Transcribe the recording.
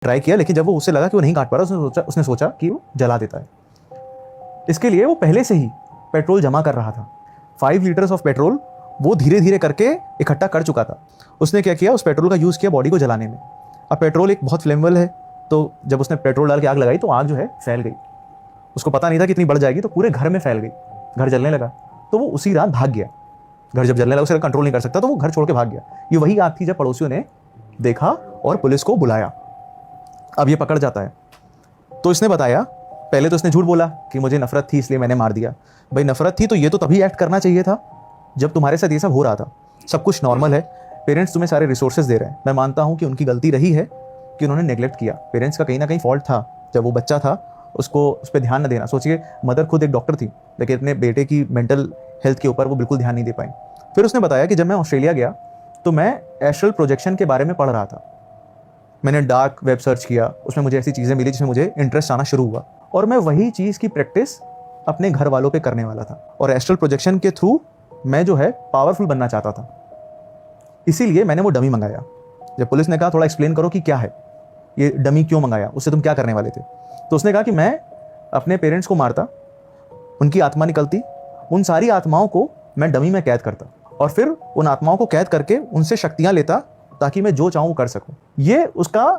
Try किया, लेकिन जब वो उससे लगा कि वो नहीं काट पा रहा, उसने सोचा कि वो जला देता है। इसके लिए वो पहले से ही पेट्रोल जमा कर रहा था। 5 लीटर्स ऑफ पेट्रोल वो धीरे धीरे करके इकट्ठा कर चुका था। उसने क्या किया, उस पेट्रोल का यूज़ किया बॉडी को जलाने में। अब पेट्रोल एक बहुत फ्लेमेबल है, तो जब उसने पेट्रोल डाल के आग लगाई तो आग जो है फैल गई। उसको पता नहीं था कि इतनी बढ़ जाएगी, तो पूरे घर में फैल गई, घर जलने लगा। तो वो उसी रात भाग गया। घर जब जलने लगा, उसे कंट्रोल नहीं कर सकता, तो वो घर छोड़ के भाग गया। ये वही आग थी जब पड़ोसियों ने देखा और पुलिस को बुलाया। अब ये पकड़ जाता है। तो इसने बताया, पहले तो इसने झूठ बोला कि मुझे नफरत थी इसलिए मैंने मार दिया। भाई नफरत थी तो ये तो तभी एक्ट करना चाहिए था जब तुम्हारे साथ ये सब हो रहा था, सब कुछ नॉर्मल है, पेरेंट्स तुम्हें सारे रिसोर्सेज दे रहे हैं। मैं मानता हूँ कि उनकी गलती रही है कि उन्होंने नेग्लेक्ट किया। पेरेंट्स का कहीं ना कहीं फॉल्ट था, जब वो बच्चा था उसको उस पर ध्यान न देना। सोचिए, मदर खुद एक डॉक्टर थी, लेकिन अपने बेटे की मेंटल हेल्थ के ऊपर वो बिल्कुल ध्यान नहीं दे पाई। फिर उसने बताया कि जब मैं ऑस्ट्रेलिया गया तो मैं एस्ट्रल प्रोजेक्शन के बारे में पढ़ रहा था। मैंने डार्क वेब सर्च किया, उसमें मुझे ऐसी चीज़ें मिली जिसमें मुझे इंटरेस्ट आना शुरू हुआ, और मैं वही चीज़ की प्रैक्टिस अपने घर वालों पे करने वाला था। और एस्ट्रल प्रोजेक्शन के थ्रू मैं जो है पावरफुल बनना चाहता था, इसीलिए मैंने वो डमी मंगाया। जब पुलिस ने कहा थोड़ा एक्सप्लेन करो कि क्या है ये डमी, क्यों मंगाया, उससे तुम क्या करने वाले थे, तो उसने कहा कि मैं अपने पेरेंट्स को मारता, उनकी आत्मा निकलती, उन सारी आत्माओं को मैं डमी में कैद करता और फिर उन आत्माओं को कैद करके उनसे शक्तियां लेता ताकि मैं जो चाहूँ वो कर सकूं। ये उसका